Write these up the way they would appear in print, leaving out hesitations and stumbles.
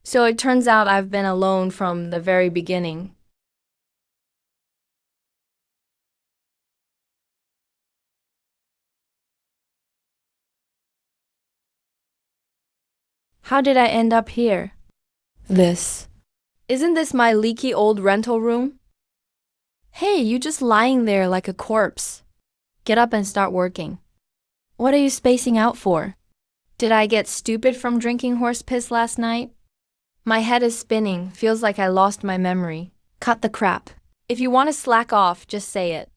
So it turns out I've been alone from the very beginning. How did I end up here? This. Isn't this my leaky old rental room? Hey, you just lying there like a corpse. Get up and start working. What are you spacing out for? Did I get stupid from drinking horse piss last night? My head is spinning, feels like I lost my memory. Cut the crap. If you want to slack off, just say it.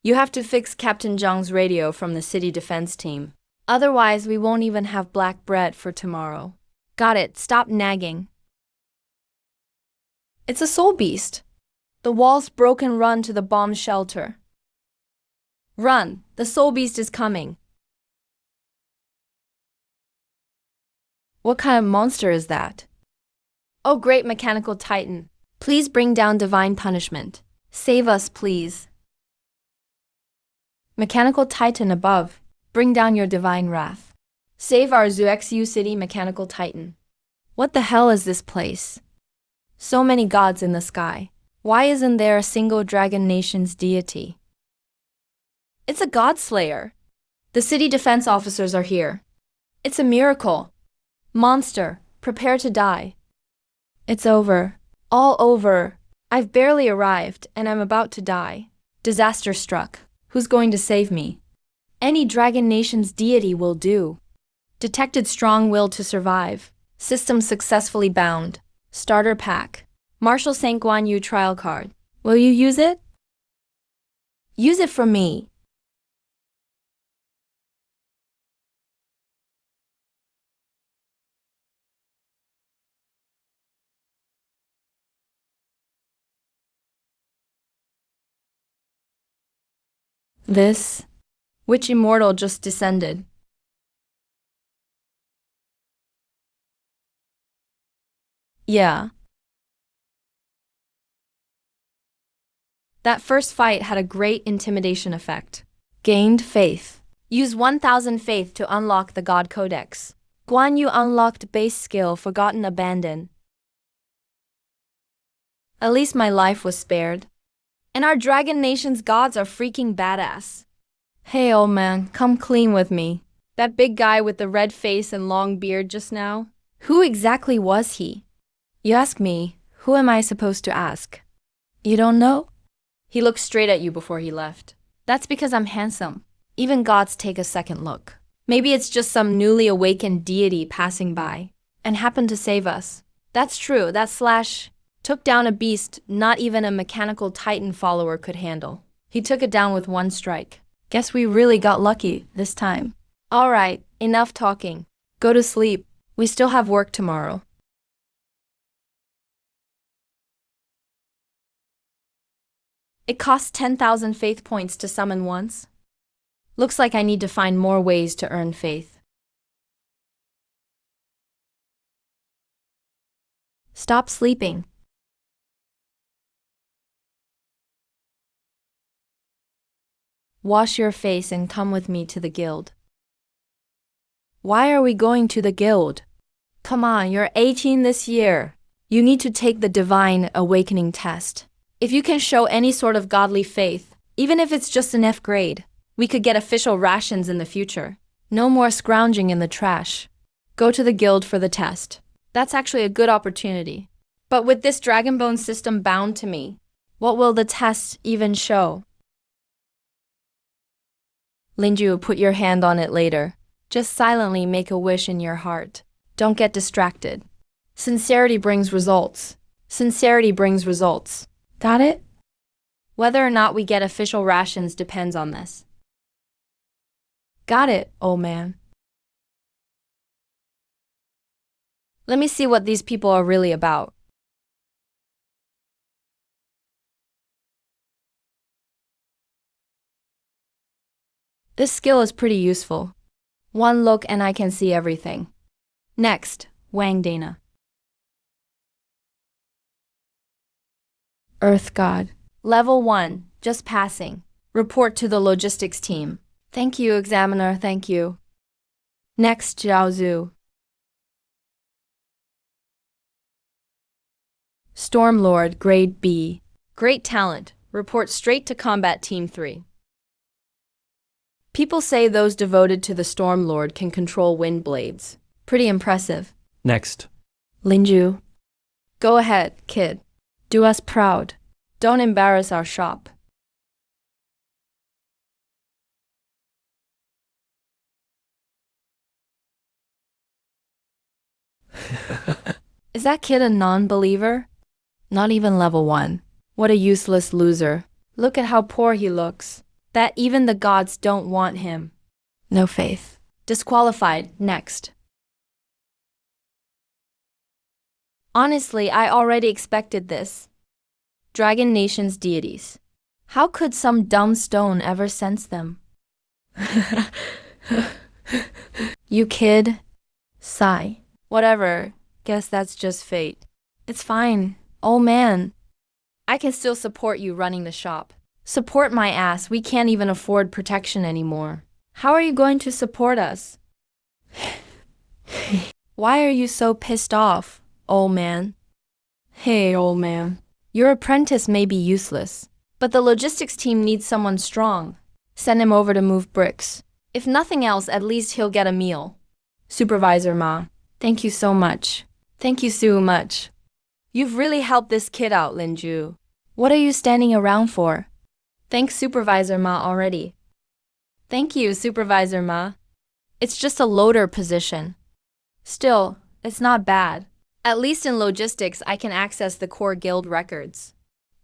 You have to fix Captain Zhang's radio from the city defense team. Otherwise, we won't even have black bread for tomorrow. Got it, stop nagging. It's a soul beast. The wall's broken, run to the bomb shelter. Run, the soul beast is coming. What kind of monster is that? Oh, great mechanical titan. Please bring down divine punishment. Save us, please. Mechanical titan above, bring down your divine wrath. Save our Zuexu city, mechanical titan. What the hell is this place? So many gods in the sky. Why isn't there a single dragon nation's deity? It's a god slayer. The city defense officers are here. It's a miracle. Monster, prepare to die. It's over. All over. I've barely arrived, and I'm about to die. Disaster struck. Who's going to save me? Any dragon nation's deity will do. Detected strong will to survive. System successfully bound. Starter pack. Marshal St. Guan Yu trial card. Will you use it? Use it for me. This? Which immortal just descended? Yeah. That first fight had a great intimidation effect. Gained faith. Use 1000 faith to unlock the God Codex. Guan Yu unlocked base skill Forgotten Abandon. At least my life was spared. And our Dragon Nation's gods are freaking badass. Hey old man, come clean with me. That big guy with the red face and long beard just now? Who exactly was he? You ask me, who am I supposed to ask? You don't know? He looked straight at you before he left. That's because I'm handsome. Even gods take a second look. Maybe it's just some newly awakened deity passing by and happened to save us. That's true, that Slash took down a beast not even a mechanical titan follower could handle. He took it down with one strike. Guess we really got lucky this time. Alright, enough talking. Go to sleep. We still have work tomorrow. It costs 10,000 faith points to summon once. Looks like I need to find more ways to earn faith. Stop sleeping. Wash your face and come with me to the guild. Why are we going to the guild? Come on, you're 18 this year. You need to take the Divine Awakening test. If you can show any sort of godly faith, even if it's just an F grade, we could get official rations in the future. No more scrounging in the trash. Go to the guild for the test. That's actually a good opportunity. But with this Dragonbone system bound to me, what will the test even show? Linju, put your hand on it later. Just silently make a wish in your heart. Don't get distracted. Sincerity brings results. Sincerity brings results. Got it? Whether or not we get official rations depends on this. Got it, old man. Let me see what these people are really about. This skill is pretty useful. One look and I can see everything. Next, Wang Dana. Earth God. Level 1, just passing. Report to the logistics team. Thank you, examiner, thank you. Next, Zhao Zhu. Stormlord, Grade B. Great talent. Report straight to Combat Team 3. People say those devoted to the Stormlord can control wind blades. Pretty impressive. Next. Linju. Go ahead, kid. Do us proud. Don't embarrass our shop. Is that kid a non-believer? Not even level 1. What a useless loser. Look at how poor he looks. That even the gods don't want him. No faith. Disqualified. Next. Honestly, I already expected this. Dragon Nation's deities. How could some dumb stone ever sense them? You kid. Sigh. Whatever. Guess that's just fate. It's fine. Oh man. I can still support you running the shop. Support my ass. We can't even afford protection anymore. How are you going to support us? Why are you so pissed off, old man? Hey, old man. Your apprentice may be useless, but the logistics team needs someone strong. Send him over to move bricks. If nothing else, at least he'll get a meal. Supervisor Ma. Thank you so much. Thank you so much. You've really helped this kid out, Linju. What are you standing around for? Thanks, Supervisor Ma, already. Thank you, Supervisor Ma. It's just a loader position. Still, it's not bad. At least in logistics, I can access the core guild records.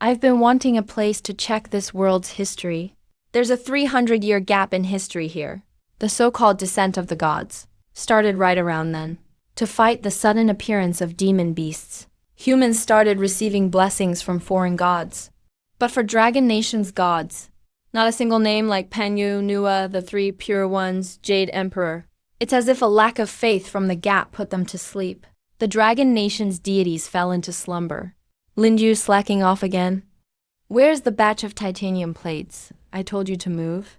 I've been wanting a place to check this world's history. There's a 300-year gap in history here. The so-called descent of the gods started right around then. To fight the sudden appearance of demon beasts, humans started receiving blessings from foreign gods. But for Dragon Nation's gods, not a single name like Penyu, Nua, the Three Pure Ones, Jade Emperor. It's as if a lack of faith from the gap put them to sleep. The Dragon Nation's deities fell into slumber. Linju slacking off again. Where's the batch of titanium plates I told you to move?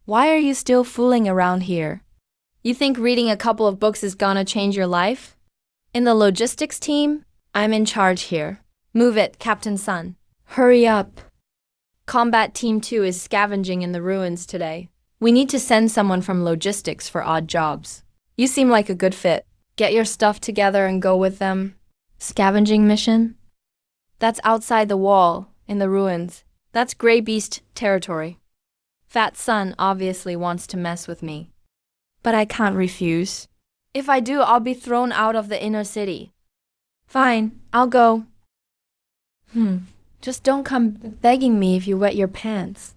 Why are you still fooling around here? You think reading a couple of books is gonna change your life? In the logistics team, I'm in charge here. Move it, Captain Sun. Hurry up. Combat Team 2 is scavenging in the ruins today. We need to send someone from logistics for odd jobs. You seem like a good fit. Get your stuff together and go with them. Scavenging mission? That's outside the wall, in the ruins. That's Grey Beast territory. Fat Sun obviously wants to mess with me. But I can't refuse. If I do, I'll be thrown out of the inner city. Fine, I'll go. Just don't come begging me if you wet your pants.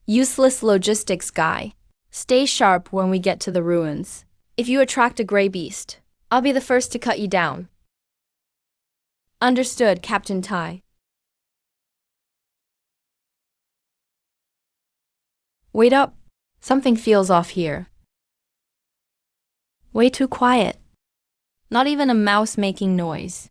Useless logistics guy. Stay sharp when we get to the ruins. If you attract a gray beast, I'll be the first to cut you down. Understood, Captain Tai. Wait up. Something feels off here. Way too quiet. Not even a mouse making noise.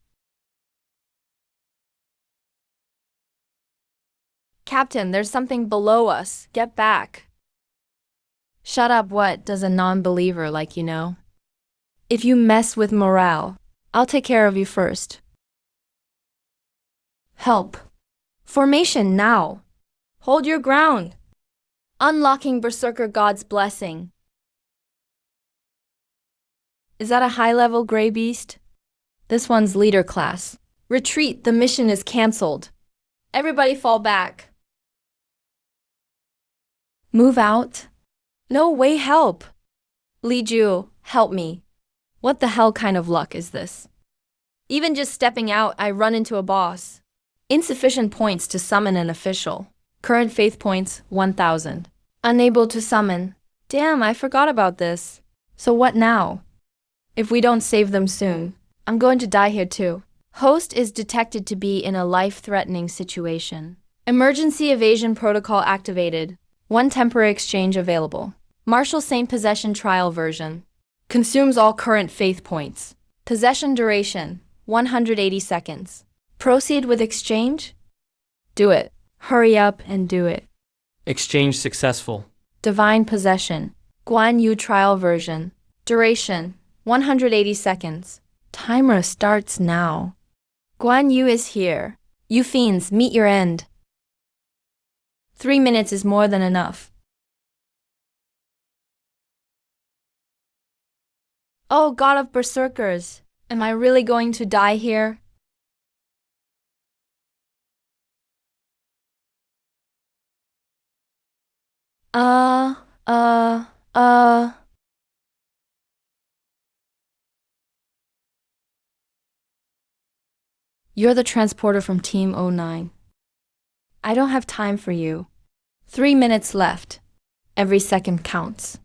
Captain, there's something below us. Get back. Shut up, what does a non-believer like you know? If you mess with morale, I'll take care of you first. Help. Formation now. Hold your ground. Unlocking Berserker God's blessing. Is that a high-level gray beast? This one's leader class. Retreat, the mission is cancelled. Everybody fall back. Move out? No way, help. Li Ju, help me. What the hell kind of luck is this? Even just stepping out, I run into a boss. Insufficient points to summon an official. Current faith points, 1,000. Unable to summon. Damn, I forgot about this. So what now? If we don't save them soon, I'm going to die here too. Host is detected to be in a life-threatening situation. Emergency evasion protocol activated. 1 temporary exchange available. Martial Saint Possession Trial version. Consumes all current faith points. Possession duration, 180 seconds. Proceed with exchange? Do it. Hurry up and do it. Exchange successful. Divine Possession. Guan Yu trial version. Duration 180 seconds. Timer starts now. Guan Yu is here. You fiends, meet your end. 3 minutes is more than enough. Oh, God of Berserkers, am I really going to die here? Uh, uh, uh. You're the transporter from Team 09. I don't have time for you. 3 minutes left. Every second counts.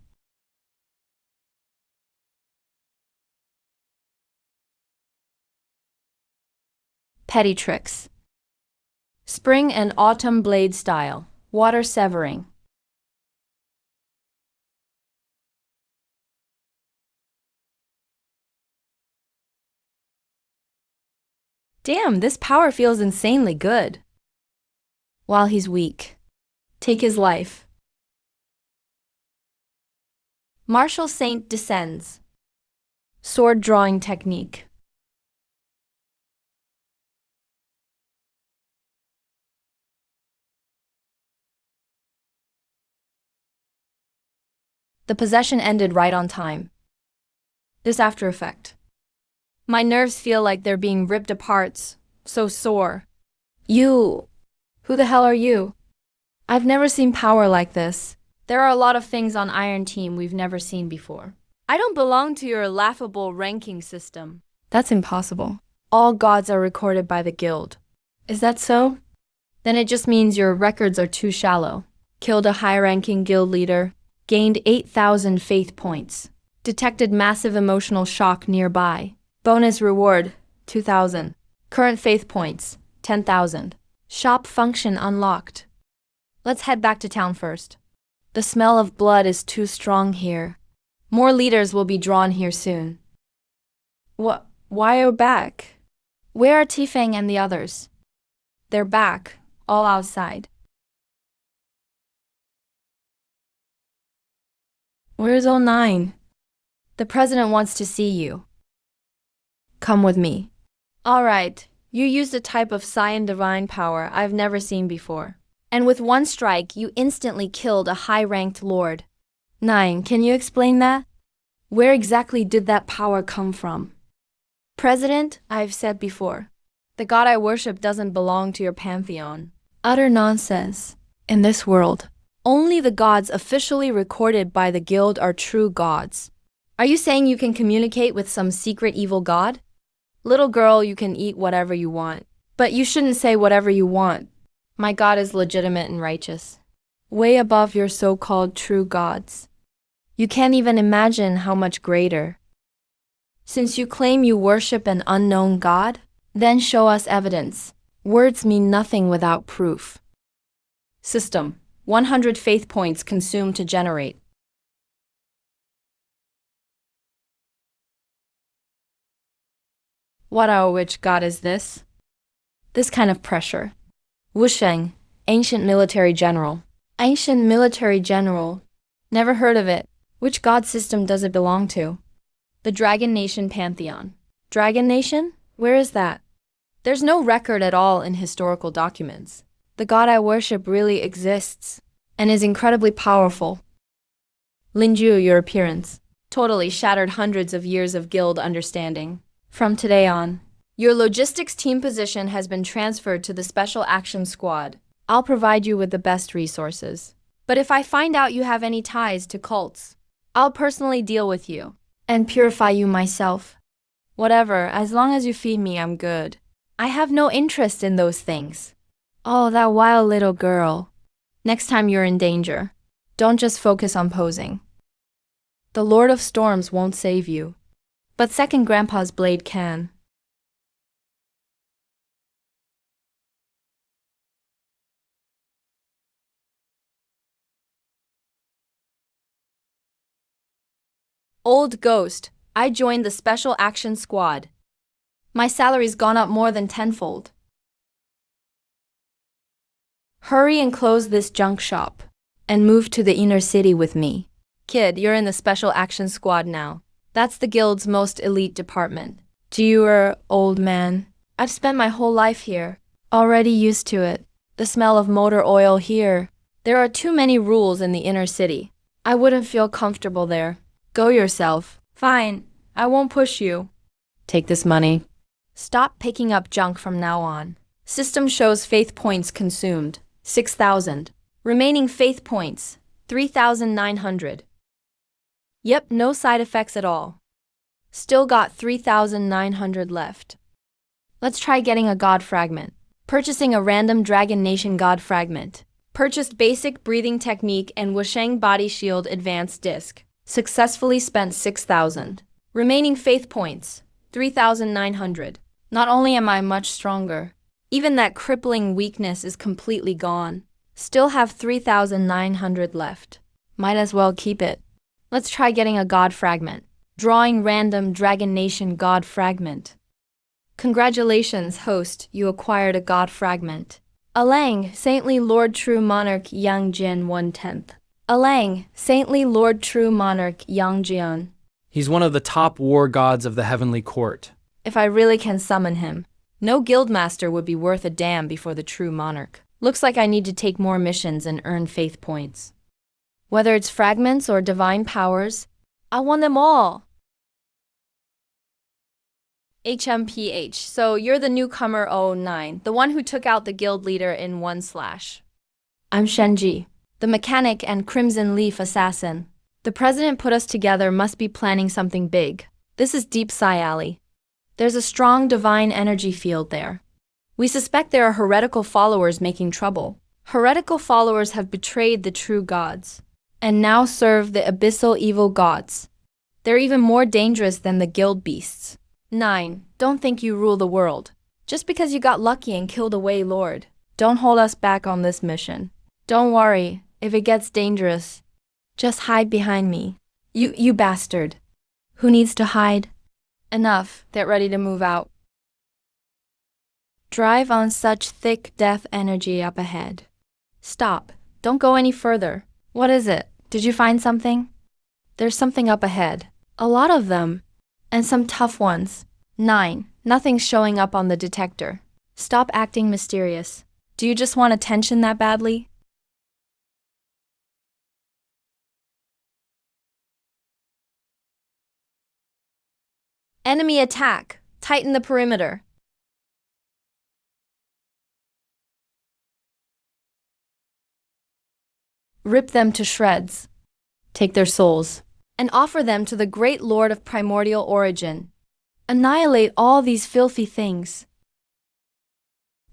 Petty tricks. Spring and autumn blade style. Water severing. Damn, this power feels insanely good. While he's weak. Take his life. Martial Saint descends. Sword drawing technique. The possession ended right on time. This after effect. My nerves feel like they're being ripped apart, so sore. You. Who the hell are you? I've never seen power like this. There are a lot of things on Iron Team we've never seen before. I don't belong to your laughable ranking system. That's impossible. All gods are recorded by the guild. Is that so? Then it just means your records are too shallow. Killed a high-ranking guild leader. Gained 8,000 faith points. Detected massive emotional shock nearby. Bonus reward, 2,000. Current faith points, 10,000. Shop function unlocked. Let's head back to town first. The smell of blood is too strong here. More leaders will be drawn here soon. Why are back? Where are Tifang and the others? They're back, all outside. Where's 09? The president wants to see you. Come with me. All right, you used a type of Saiyan divine power I've never seen before. And with one strike, you instantly killed a high-ranked lord. 9, can you explain that? Where exactly did that power come from? President, I've said before. The god I worship doesn't belong to your pantheon. Utter nonsense. In this world, only the gods officially recorded by the guild are true gods. Are you saying you can communicate with some secret evil god? Little girl, you can eat whatever you want. But you shouldn't say whatever you want. My god is legitimate and righteous. Way above your so-called true gods. You can't even imagine how much greater. Since you claim you worship an unknown god, then show us evidence. Words mean nothing without proof. System. 100 faith points consumed to generate. Which god is this? This kind of pressure. Wusheng, ancient military general. Ancient military general. Never heard of it. Which god system does it belong to? The Dragon Nation Pantheon. Dragon Nation? Where is that? There's no record at all in historical documents. The god I worship really exists, and is incredibly powerful. Linju, your appearance totally shattered hundreds of years of guild understanding. From today on, your logistics team position has been transferred to the Special Action Squad. I'll provide you with the best resources. But if I find out you have any ties to cults, I'll personally deal with you and purify you myself. Whatever, as long as you feed me, I'm good. I have no interest in those things. Oh, that wild little girl. Next time you're in danger, don't just focus on posing. The Lord of Storms won't save you, but second grandpa's blade can. Old ghost, I joined the Special Action Squad. My salary's gone up more than tenfold. Hurry and close this junk shop, and move to the inner city with me. Kid, you're in the Special Action Squad now. That's the guild's most elite department. Doer, old man. I've spent my whole life here. Already used to it. The smell of motor oil here. There are too many rules in the inner city. I wouldn't feel comfortable there. Go yourself. Fine, I won't push you. Take this money. Stop picking up junk from now on. System shows faith points consumed, 6,000. Remaining faith points, 3,900. Yep, no side effects at all. Still got 3,900 left. Let's try getting a god fragment. Purchasing a random Dragon Nation god fragment. Purchased basic breathing technique and Wusheng body shield advanced disc. Successfully spent 6,000. Remaining faith points, 3,900. Not only am I much stronger, even that crippling weakness is completely gone. Still have 3,900 left. Might as well keep it. Let's try getting a god fragment. Drawing random Dragon Nation god fragment. Congratulations, host, you acquired a god fragment. Alang, Saintly Lord True Monarch Yang Jin 1/10. Alang, Saintly Lord True Monarch Yang Jian. He's one of the top war gods of the Heavenly Court. If I really can summon him, no guildmaster would be worth a damn before the true monarch. Looks like I need to take more missions and earn faith points. Whether it's fragments or divine powers, I want them all. HMPH, so you're the newcomer 09, the one who took out the guild leader in 1/. I'm Shenji, the mechanic and Crimson Leaf assassin. The president put us together, must be planning something big. This is Deep Psy Alley. There's a strong divine energy field there. We suspect there are heretical followers making trouble. Heretical followers have betrayed the true gods, and now serve the abyssal evil gods. They're even more dangerous than the guild beasts. 9. Don't think you rule the world. Just because you got lucky and killed a Wei Lord, don't hold us back on this mission. Don't worry, if it gets dangerous, just hide behind me. You bastard. Who needs to hide? Enough, get ready to move out. Drive on such thick death energy up ahead. Stop, don't go any further. What is it? Did you find something? There's something up ahead. A lot of them. And some tough ones. 9. Nothing's showing up on the detector. Stop acting mysterious. Do you just want attention that badly? Enemy attack! Tighten the perimeter. Rip them to shreds. Take their souls, and offer them to the great Lord of primordial origin. Annihilate all these filthy things.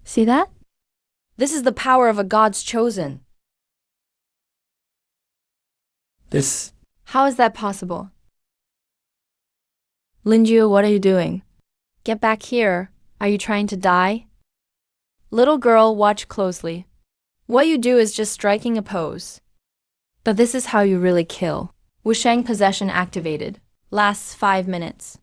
See that? This is the power of a god's chosen. How is that possible? Linju, what are you doing? Get back here. Are you trying to die? Little girl, watch closely. What you do is just striking a pose. But this is how you really kill. Wusheng possession activated. Lasts 5 minutes.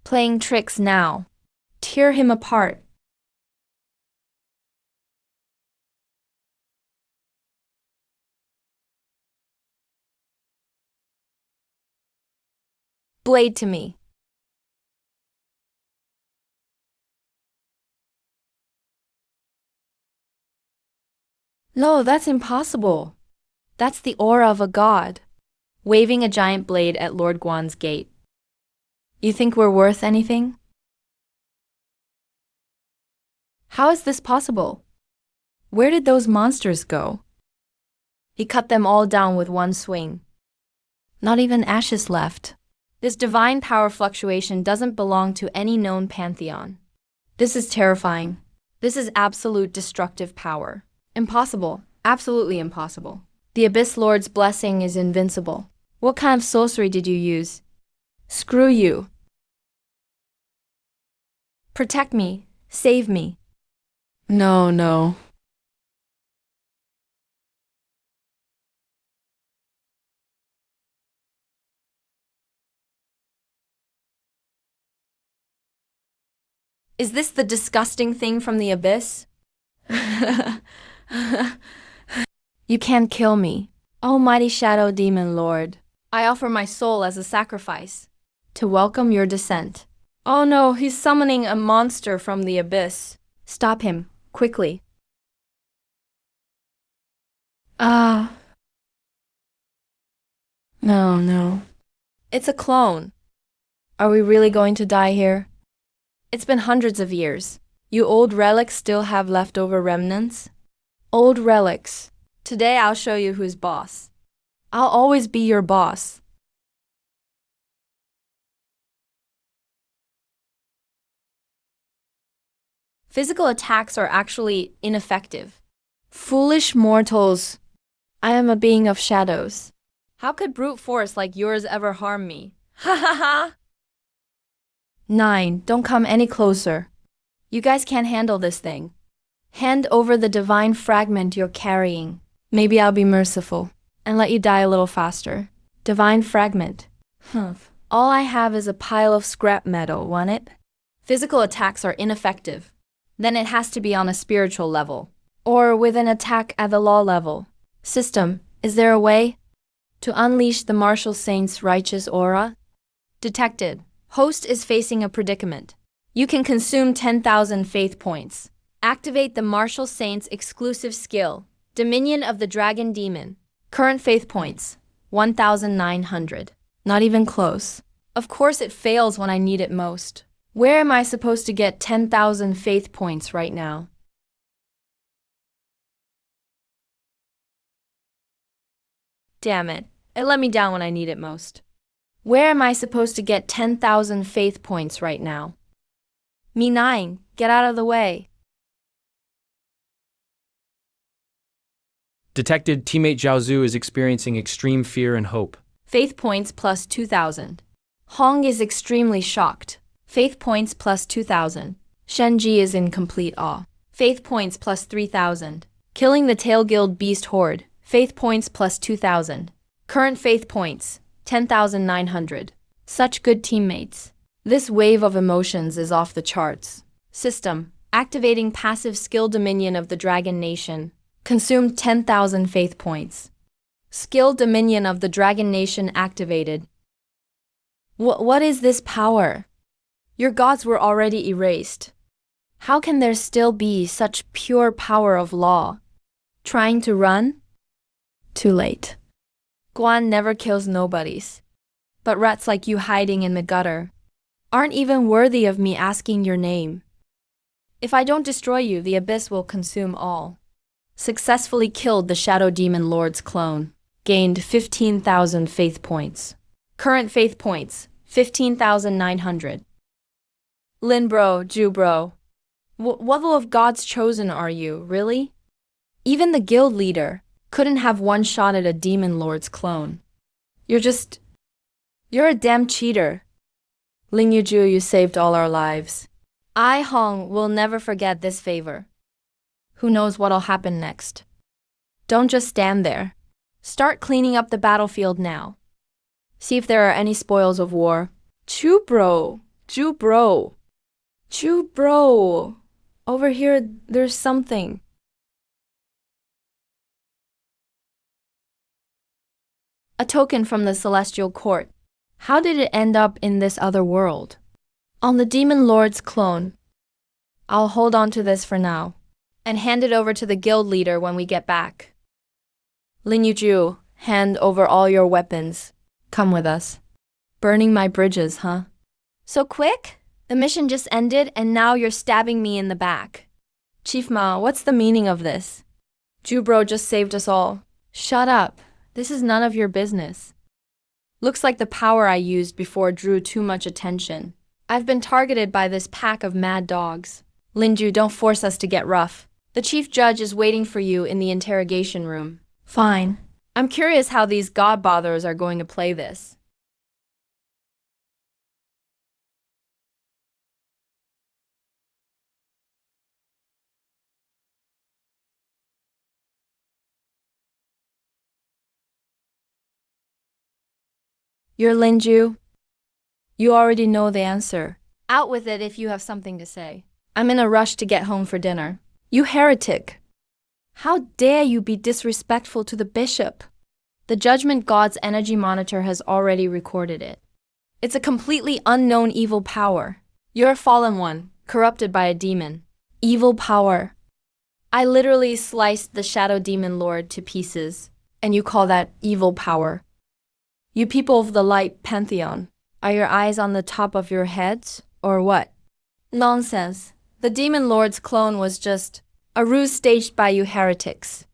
Playing tricks now. Tear him apart. Blade to me. No, that's impossible. That's the aura of a god. Waving a giant blade at Lord Guan's gate. You think we're worth anything? How is this possible? Where did those monsters go? He cut them all down with one swing. Not even ashes left. This divine power fluctuation doesn't belong to any known pantheon. This is terrifying. This is absolute destructive power. Impossible. Absolutely impossible. The Abyss Lord's blessing is invincible. What kind of sorcery did you use? Screw you. Protect me. Save me. No. Is this the disgusting thing from the abyss? You can't kill me. Almighty Shadow Demon Lord, I offer my soul as a sacrifice to welcome your descent. Oh no, he's summoning a monster from the abyss. Stop him, quickly. Ah. No. It's a clone. Are we really going to die here? It's been hundreds of years. You old relics still have leftover remnants? Old relics. Today I'll show you who's boss. I'll always be your boss. Physical attacks are actually ineffective. Foolish mortals. I am a being of shadows. How could brute force like yours ever harm me? Ha ha ha! 9. Don't come any closer. You guys can't handle this thing. Hand over the divine fragment you're carrying. Maybe I'll be merciful and let you die a little faster. Divine fragment. All I have is a pile of scrap metal, want it? Physical attacks are ineffective. Then it has to be on a spiritual level, or with an attack at the law level. System, is there a way to unleash the martial saint's righteous aura? Detected. Host is facing a predicament. You can consume 10,000 faith points. Activate the martial saint's exclusive skill, Dominion of the Dragon Demon. Current faith points, 1,900. Not even close. Of course it fails when I need it most. Where am I supposed to get 10,000 faith points right now? Damn it. It let me down when I need it most. Where am I supposed to get 10,000 faith points right now? Me 9, get out of the way. Detected teammate Zhao Zhu is experiencing extreme fear and hope. Faith points plus 2,000. Hong is extremely shocked. Faith points plus 2,000. Shenji is in complete awe. Faith points plus 3,000. Killing the Tail Guild Beast Horde. Faith points plus 2,000. Current faith points, 10,900. Such good teammates. This wave of emotions is off the charts. System, activating passive skill Dominion of the Dragon Nation. Consumed 10,000 faith points. Skill Dominion of the Dragon Nation activated. What is this power? Your gods were already erased. How can there still be such pure power of law? Trying to run? Too late. Guan never kills nobodies. But rats like you hiding in the gutter aren't even worthy of me asking your name. If I don't destroy you, the abyss will consume all. Successfully killed the Shadow Demon Lord's clone. Gained 15,000 faith points. Current faith points, 15,900. Lin bro, Ju bro. What level of God's chosen are you, really? Even the guild leader couldn't have one-shotted a demon lord's clone. You're a damn cheater. Lin Yuju, you saved all our lives. I, Hong, will never forget this favor. Who knows what'll happen next? Don't just stand there. Start cleaning up the battlefield now. See if there are any spoils of war. Chu bro. Over here, there's something. A token from the Celestial Court. How did it end up in this other world? On the Demon Lord's clone. I'll hold on to this for now, and hand it over to the guild leader when we get back. Lin Yuju, hand over all your weapons. Come with us. Burning my bridges, huh? So quick? The mission just ended and now you're stabbing me in the back. Chief Ma, what's the meaning of this? Jubro just saved us all. Shut up. This is none of your business. Looks like the power I used before drew too much attention. I've been targeted by this pack of mad dogs. Linju, don't force us to get rough. The chief judge is waiting for you in the interrogation room. Fine. I'm curious how these god botherers are going to play this. You're Linju? You already know the answer. Out with it if you have something to say. I'm in a rush to get home for dinner. You heretic! How dare you be disrespectful to the bishop? The Judgment God's energy monitor has already recorded it. It's a completely unknown evil power. You're a fallen one, corrupted by a demon. Evil power. I literally sliced the Shadow Demon Lord to pieces, and you call that evil power. You people of the light pantheon, are your eyes on the top of your heads, or what? Nonsense. The Demon Lord's clone was just a ruse staged by you heretics.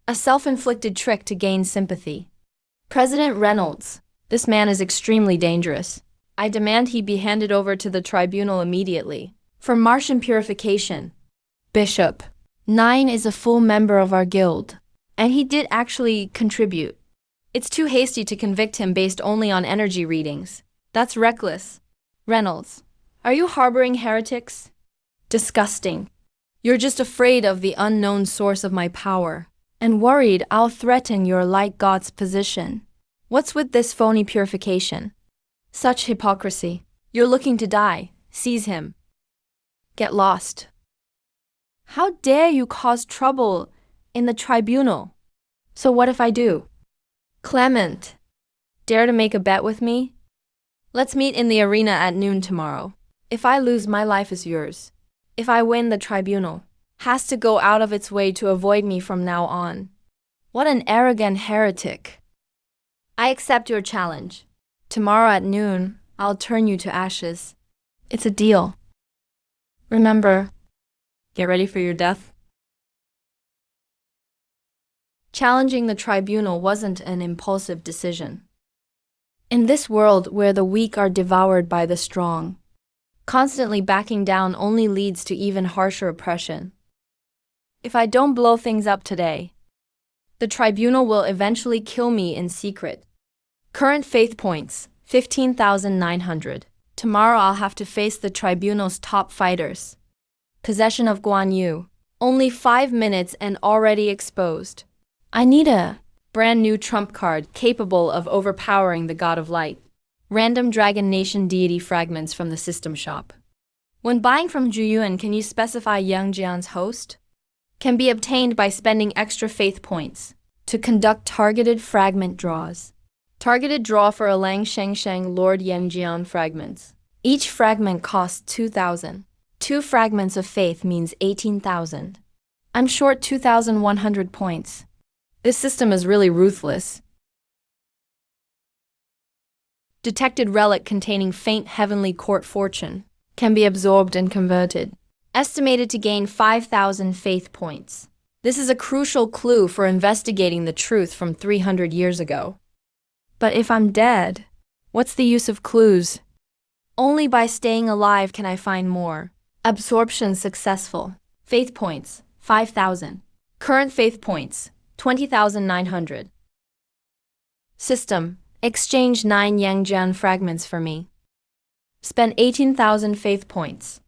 A self-inflicted trick to gain sympathy. President Reynolds, this man is extremely dangerous. I demand he be handed over to the tribunal immediately. For Martian purification. Bishop 9 is a full member of our guild, and he did actually contribute. It's too hasty to convict him based only on energy readings. That's reckless. Reynolds, are you harboring heretics? Disgusting. You're just afraid of the unknown source of my power, and worried I'll threaten your light god's position. What's with this phony purification? Such hypocrisy. You're looking to die. Seize him. Get lost. How dare you cause trouble in the tribunal? So what if I do? Clement, dare to make a bet with me? Let's meet in the arena at noon tomorrow. If I lose, my life is yours. If I win, the tribunal has to go out of its way to avoid me from now on. What an arrogant heretic. I accept your challenge. Tomorrow at noon, I'll turn you to ashes. It's a deal. Remember, get ready for your death. Challenging the tribunal wasn't an impulsive decision. In this world where the weak are devoured by the strong, constantly backing down only leads to even harsher oppression. If I don't blow things up today, the tribunal will eventually kill me in secret. Current faith points, 15,900. Tomorrow I'll have to face the tribunal's top fighters. Possession of Guan Yu. Only 5 minutes and already exposed. I need a brand new trump card capable of overpowering the God of Light. Random Dragon Nation deity fragments from the system shop. When buying from Juyuan, can you specify Yang Jian's host? Can be obtained by spending extra faith points to conduct targeted fragment draws. Targeted draw for Elang Shengsheng Lord Yanjian fragments. Each fragment costs 2,000. 2 fragments of faith means 18,000. I'm short 2,100 points. This system is really ruthless. Detected relic containing faint heavenly court fortune can be absorbed and converted. Estimated to gain 5,000 faith points. This is a crucial clue for investigating the truth from 300 years ago. But if I'm dead, what's the use of clues? Only by staying alive can I find more. Absorption successful. Faith points, 5,000. Current faith points, 20,900. System, exchange 9 Yangjian fragments for me. Spend 18,000 faith points.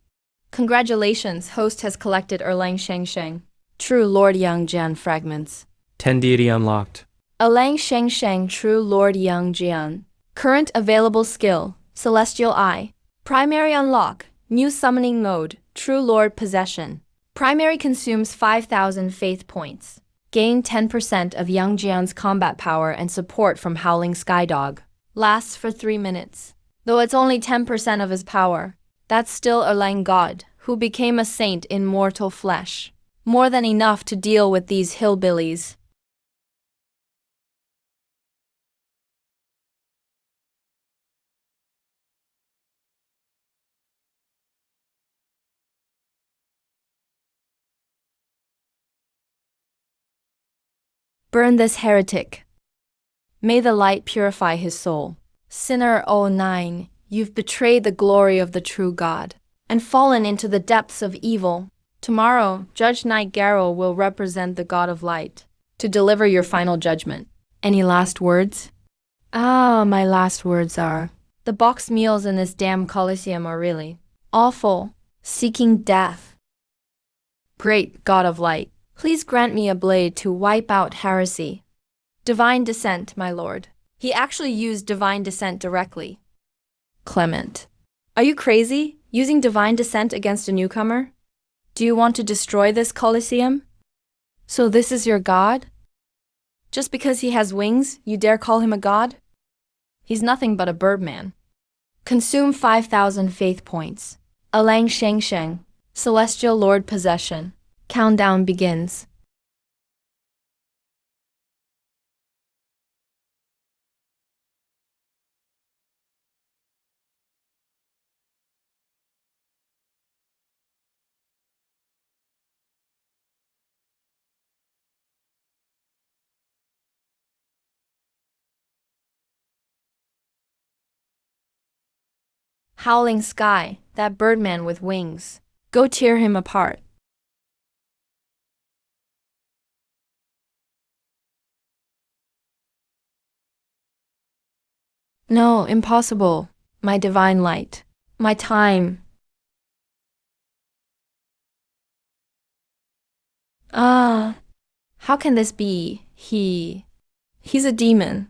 Congratulations, host has collected Erlang Shengsheng. True Lord Yangjian fragments. 10 deity unlocked. Erlang Shengsheng True Lord Yangjian. Current available skill, Celestial Eye. Primary unlock, new summoning mode, True Lord Possession. Primary consumes 5,000 faith points. Gain 10% of Yangjian's combat power and support from Howling Skydog. Lasts for 3 minutes. Though it's only 10% of his power, that's still Erlang God, who became a saint in mortal flesh. More than enough to deal with these hillbillies. Burn this heretic. May the light purify his soul. Sinner 09, you've betrayed the glory of the true God and fallen into the depths of evil. Tomorrow, Judge Knight Garrow will represent the God of Light to deliver your final judgment. Any last words? My last words are, the boxed meals in this damn Colosseum are really awful. Seeking death. Great God of Light, please grant me a blade to wipe out heresy. Divine Descent, my lord. He actually used Divine Descent directly. Clement. Are you crazy? Using divine descent against a newcomer? Do you want to destroy this Colosseum? So this is your god? Just because he has wings, you dare call him a god? He's nothing but a birdman. Consume 5,000 faith points. Alang Sheng Sheng, Celestial Lord Possession. Countdown begins. Howling sky, that birdman with wings. Go tear him apart. No, impossible. My divine light. My time. Ah, how can this be? He's a demon.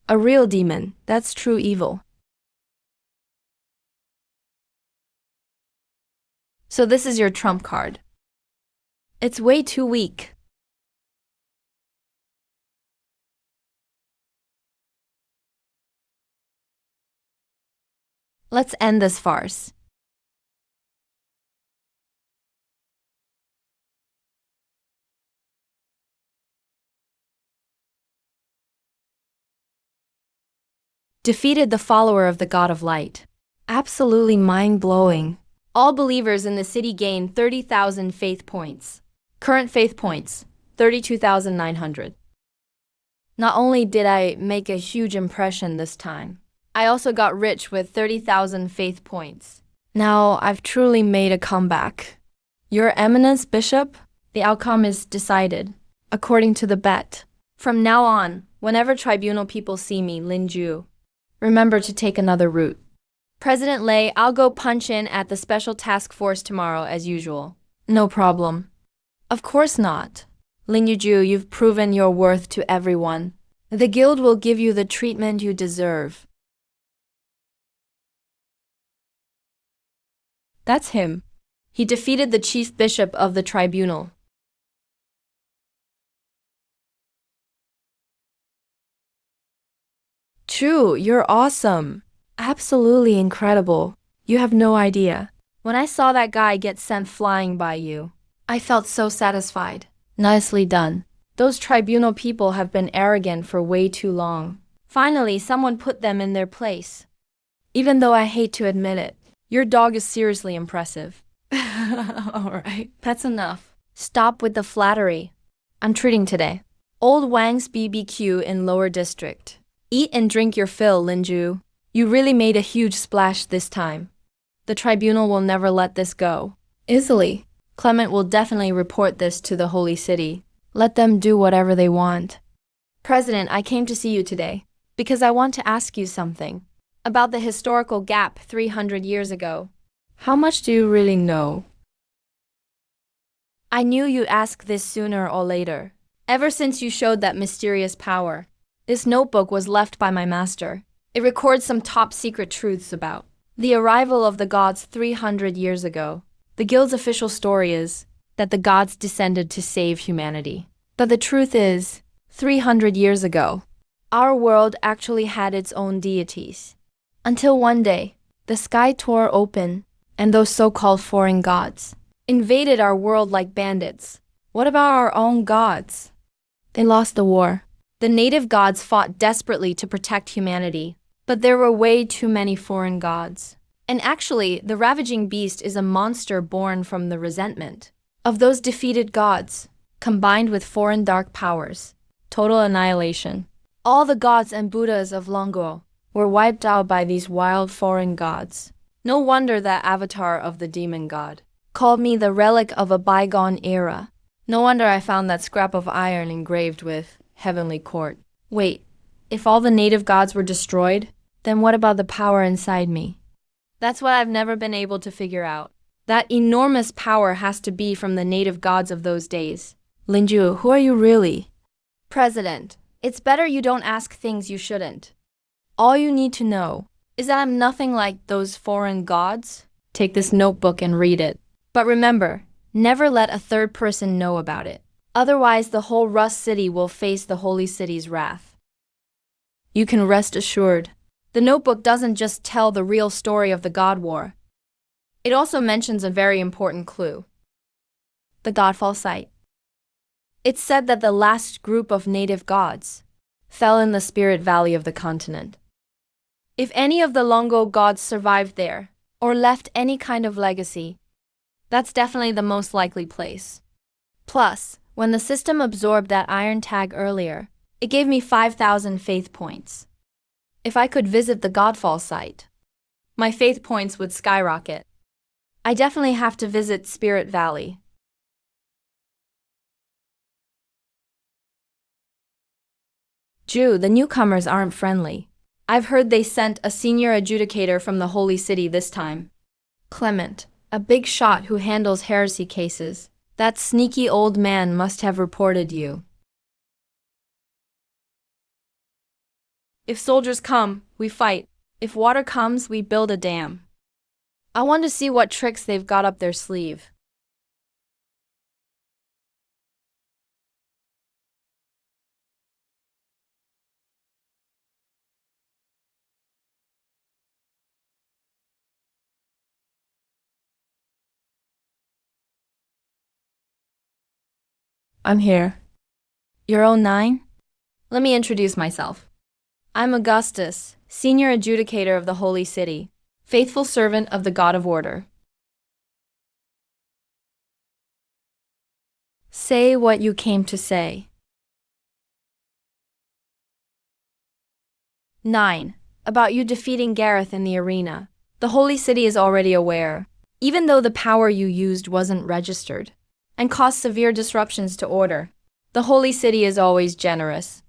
A real demon, that's true evil. So this is your trump card. It's way too weak. Let's end this farce. Defeated the follower of the God of Light. Absolutely mind-blowing. All believers in the city gain 30,000 faith points. Current faith points, 32,900. Not only did I make a huge impression this time, I also got rich with 30,000 faith points. Now I've truly made a comeback. Your Eminence, Bishop, the outcome is decided, according to the bet. From now on, whenever tribunal people see me, Linju, remember to take another route. President Lei, I'll go punch in at the special task force tomorrow as usual. No problem. Of course not. Lin Yuju, you've proven your worth to everyone. The guild will give you the treatment you deserve. That's him. He defeated the chief bishop of the tribunal. True, you're awesome. Absolutely incredible. You have no idea. When I saw that guy get sent flying by you, I felt so satisfied. Nicely done. Those tribunal people have been arrogant for way too long. Finally, someone put them in their place. Even though I hate to admit it, your dog is seriously impressive. Alright, that's enough. Stop with the flattery. I'm treating today. Old Wang's BBQ in Lower District. Eat and drink your fill, Linju. You really made a huge splash this time. The tribunal will never let this go. Easily. Clement will definitely report this to the Holy City. Let them do whatever they want. President, I came to see you today because I want to ask you something about the historical gap 300 years ago. How much do you really know? I knew you'd ask this sooner or later. Ever since you showed that mysterious power, this notebook was left by my master. It records some top-secret truths about the arrival of the gods 300 years ago. The guild's official story is that the gods descended to save humanity. But the truth is, 300 years ago, our world actually had its own deities. Until one day, the sky tore open, and those so-called foreign gods invaded our world like bandits. What about our own gods? They lost the war. The native gods fought desperately to protect humanity, but there were way too many foreign gods. And actually, the ravaging beast is a monster born from the resentment of those defeated gods, combined with foreign dark powers. Total annihilation. All the gods and Buddhas of Longo were wiped out by these wild foreign gods. No wonder that avatar of the demon god called me the relic of a bygone era. No wonder I found that scrap of iron engraved with Heavenly Court. Wait, if all the native gods were destroyed, then what about the power inside me? That's what I've never been able to figure out. That enormous power has to be from the native gods of those days. Linju, who are you really? President, it's better you don't ask things you shouldn't. All you need to know is that I'm nothing like those foreign gods. Take this notebook and read it. But remember, never let a third person know about it. Otherwise, the whole Rust City will face the Holy City's wrath. You can rest assured. The notebook doesn't just tell the real story of the God War. It also mentions a very important clue. The Godfall site. It's said that the last group of native gods fell in the Spirit Valley of the continent. If any of the Longo gods survived there, or left any kind of legacy, that's definitely the most likely place. Plus, when the system absorbed that iron tag earlier, it gave me 5,000 faith points. If I could visit the Godfall site, my faith points would skyrocket. I definitely have to visit Spirit Valley. Jew, the newcomers aren't friendly. I've heard they sent a senior adjudicator from the Holy City this time. Clement, a big shot who handles heresy cases. That sneaky old man must have reported you. If soldiers come, we fight. If water comes, we build a dam. I want to see what tricks they've got up their sleeve. I'm here. You're 09? Let me introduce myself. I'm Augustus, senior adjudicator of the Holy City, faithful servant of the God of Order. Say what you came to say. 9. About you defeating Gareth in the arena. The Holy City is already aware, even though the power you used wasn't registered, and caused severe disruptions to order. The Holy City is always generous.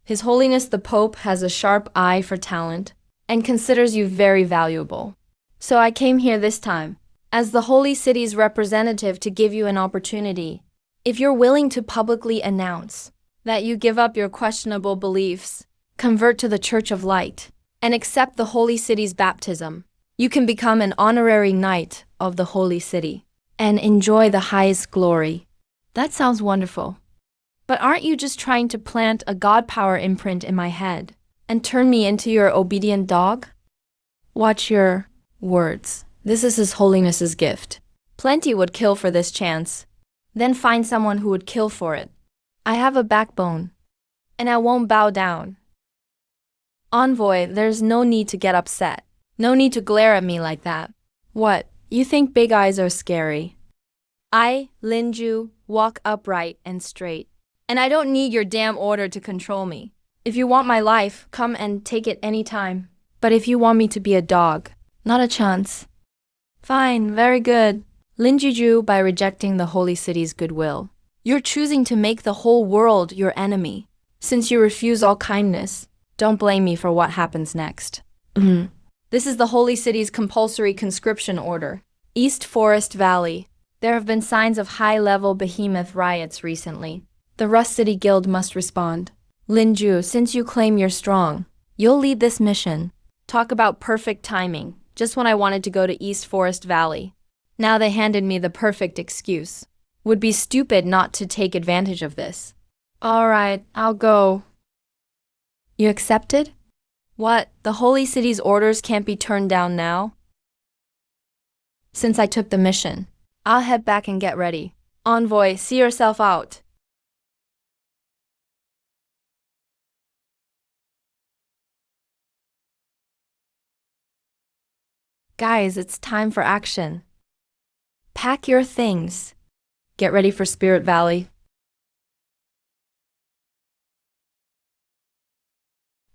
His Holiness the Pope has a sharp eye for talent and considers you very valuable. So I came here this time, as the Holy City's representative, to give you an opportunity. If you're willing to publicly announce that you give up your questionable beliefs, convert to the Church of Light, and accept the Holy City's baptism, you can become an honorary knight of the Holy City and enjoy the highest glory. That sounds wonderful. But aren't you just trying to plant a God power imprint in my head and turn me into your obedient dog? Watch your words. This is His Holiness's gift. Plenty would kill for this chance, then find someone who would kill for it. I have a backbone, and I won't bow down. Envoy, there's no need to get upset. No need to glare at me like that. What, you think big eyes are scary? I, Linju, walk upright and straight. And I don't need your damn order to control me. If you want my life, come and take it any time. But if you want me to be a dog, not a chance. Fine, very good. Linjuju, by rejecting the Holy City's goodwill, you're choosing to make the whole world your enemy. Since you refuse all kindness, don't blame me for what happens next. This is the Holy City's compulsory conscription order. East Forest Valley. There have been signs of high-level behemoth riots recently. The Rust City Guild must respond. Linju, since you claim you're strong, you'll lead this mission. Talk about perfect timing, just when I wanted to go to East Forest Valley. Now they handed me the perfect excuse. Would be stupid not to take advantage of this. All right, I'll go. You accepted? What, the Holy City's orders can't be turned down now? Since I took the mission, I'll head back and get ready. Envoy, see yourself out. Guys, it's time for action. Pack your things. Get ready for Spirit Valley.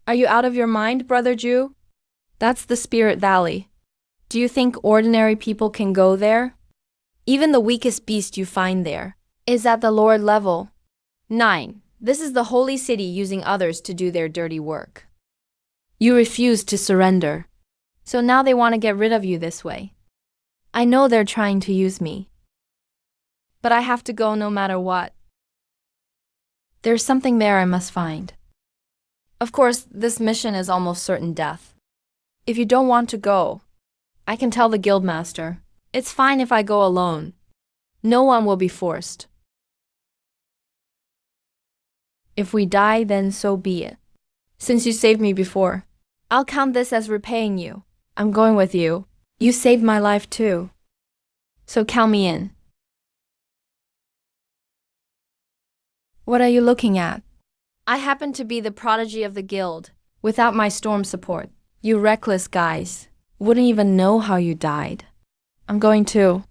Are you out of your mind, Brother Jew? That's the Spirit Valley. Do you think ordinary people can go there? Even the weakest beast you find there is at the Lord level. 9. This is the Holy City using others to do their dirty work. You refuse to surrender. So now they want to get rid of you this way. I know they're trying to use me. But I have to go no matter what. There's something there I must find. Of course, this mission is almost certain death. If you don't want to go, I can tell the guildmaster. It's fine if I go alone. No one will be forced. If we die, then so be it. Since you saved me before, I'll count this as repaying you. I'm going with you. You saved my life too. So count me in. What are you looking at? I happen to be the prodigy of the guild. Without my storm support, you reckless guys wouldn't even know how you died. I'm going too.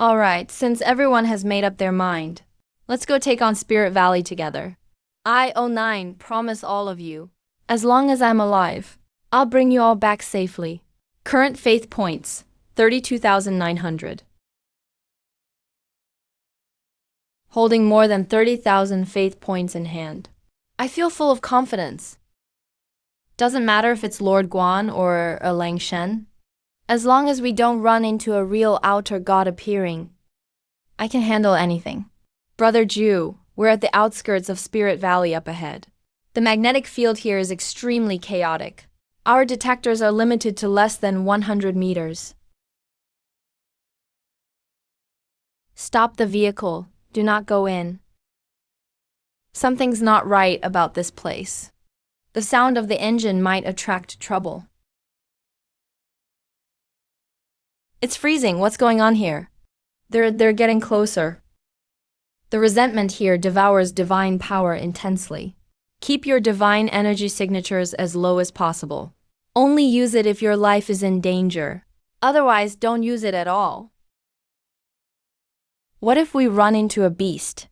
Alright, since everyone has made up their mind, let's go take on Spirit Valley together. I, 09, promise all of you, as long as I'm alive, I'll bring you all back safely. Current faith points, 32,900. Holding more than 30,000 faith points in hand. I feel full of confidence. Doesn't matter if it's Lord Guan or a Lang Shen. As long as we don't run into a real outer god appearing, I can handle anything. Brother Jew, we're at the outskirts of Spirit Valley up ahead. The magnetic field here is extremely chaotic. Our detectors are limited to less than 100 meters. Stop the vehicle. Do not go in. Something's not right about this place. The sound of the engine might attract trouble. It's freezing. What's going on here? They're getting closer. The resentment here devours divine power intensely. Keep your divine energy signatures as low as possible. Only use it if your life is in danger. Otherwise, don't use it at all. What if we run into a beast?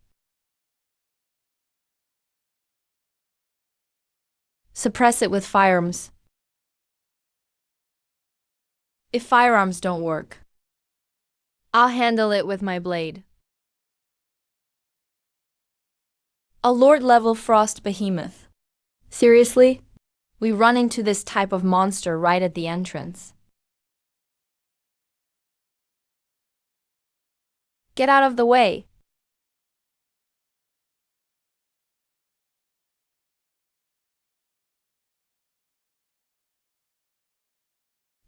Suppress it with firearms. If firearms don't work, I'll handle it with my blade. A Lord-level frost behemoth. Seriously? We run into this type of monster right at the entrance. Get out of the way.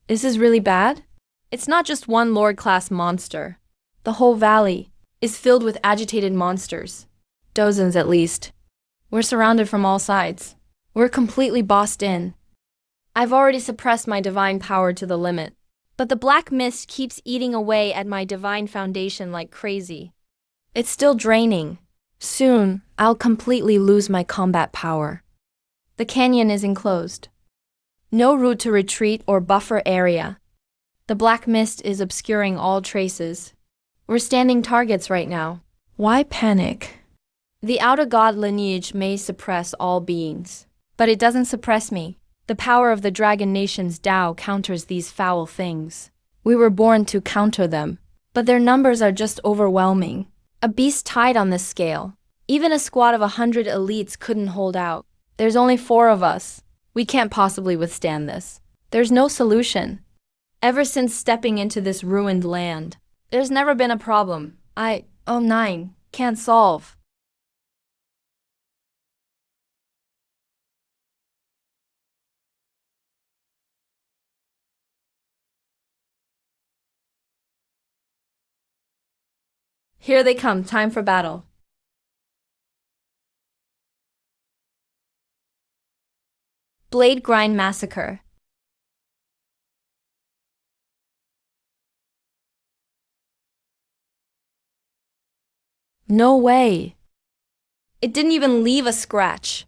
Is this really bad? It's not just one Lord-class monster. The whole valley is filled with agitated monsters. Dozens at least. We're surrounded from all sides. We're completely bossed in. I've already suppressed my divine power to the limit, but the black mist keeps eating away at my divine foundation like crazy. It's still draining. Soon, I'll completely lose my combat power. The canyon is enclosed. No route to retreat or buffer area. The black mist is obscuring all traces. We're standing targets right now. Why panic? The outer god lineage may suppress all beings, but it doesn't suppress me. The power of the Dragon Nation's Tao counters these foul things. We were born to counter them, but their numbers are just overwhelming. A beast tied on this scale. Even a squad of 100 elites couldn't hold out. There's only 4 of us. We can't possibly withstand this. There's no solution. Ever since stepping into this ruined land, there's never been a problem I, 09, can't solve. Here they come, time for battle. Blade Grind Massacre. No way. It didn't even leave a scratch.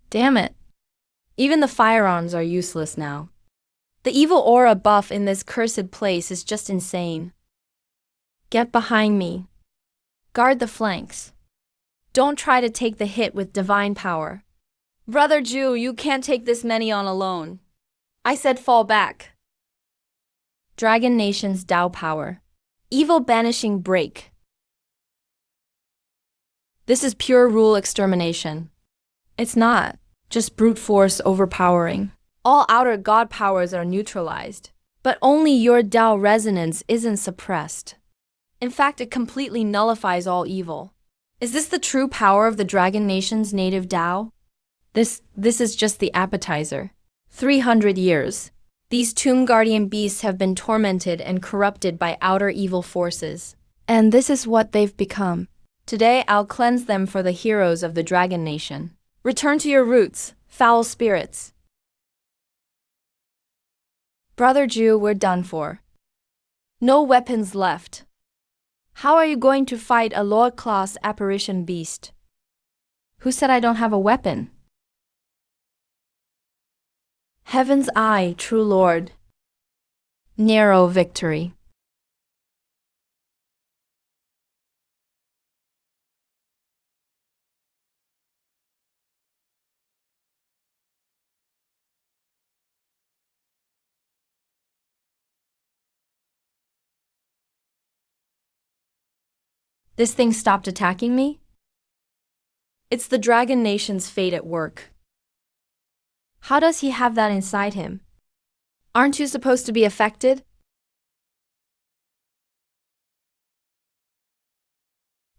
Damn it. Even the firearms are useless now. The evil aura buff in this cursed place is just insane. Get behind me. Guard the flanks. Don't try to take the hit with divine power. Brother Jew, you can't take this many on alone. I said fall back. Dragon Nation's Tao power. Evil banishing break. This is pure rule extermination. It's not, just brute force overpowering. All outer god powers are neutralized, but only your Tao resonance isn't suppressed. In fact, it completely nullifies all evil. Is this the true power of the Dragon Nation's native Tao? This is just the appetizer. 300 years. These tomb guardian beasts have been tormented and corrupted by outer evil forces. And this is what they've become. Today, I'll cleanse them for the heroes of the Dragon Nation. Return to your roots, foul spirits. Brother Jew, we're done for. No weapons left. How are you going to fight a lower-class apparition beast? Who said I don't have a weapon? Heaven's eye, true Lord. Narrow victory. This thing stopped attacking me? It's the Dragon Nation's fate at work. How does he have that inside him? Aren't you supposed to be affected?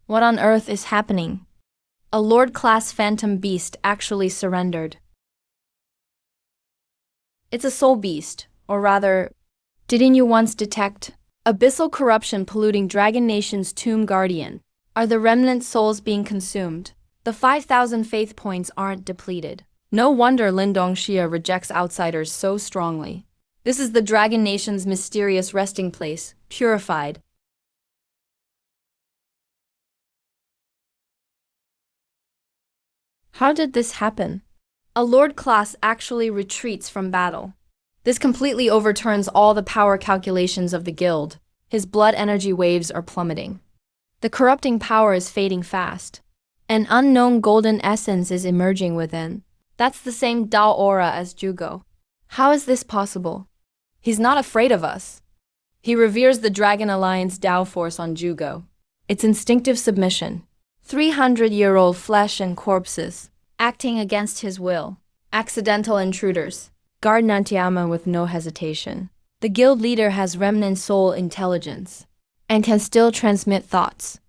What on earth is happening? A Lord-class phantom beast actually surrendered. It's a soul beast, or rather, didn't you once detect abyssal corruption polluting Dragon Nation's tomb guardian? Are the remnant souls being consumed? The 5,000 faith points aren't depleted. No wonder Lindong Xia rejects outsiders so strongly. This is the Dragon Nation's mysterious resting place, purified. How did this happen? A Lord class actually retreats from battle. This completely overturns all the power calculations of the guild. His blood energy waves are plummeting. The corrupting power is fading fast. An unknown golden essence is emerging within. That's the same Dao aura as Zhugo. How is this possible? He's not afraid of us. He reveres the Dragon Alliance Dao force on Zhugo. It's instinctive submission. 300-year-old flesh and corpses, acting against his will. Accidental intruders. Guard Nantiama with no hesitation. The guild leader has remnant soul intelligence and can still transmit thoughts.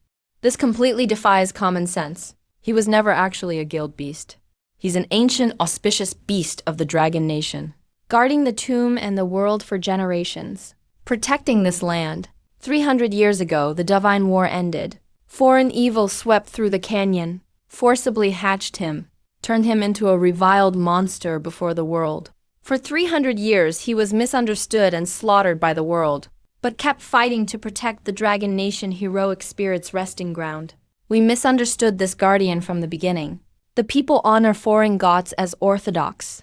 This completely defies common sense. He was never actually a guild beast. He's an ancient, auspicious beast of the Dragon Nation, guarding the tomb and the world for generations, protecting this land. 300 years ago, the Divine War ended. Foreign evil swept through the canyon, forcibly hatched him, turned him into a reviled monster before the world. For 300 years, he was misunderstood and slaughtered by the world, but kept fighting to protect the Dragon Nation heroic spirit's resting ground. We misunderstood this guardian from the beginning. The people honor foreign gods as orthodox,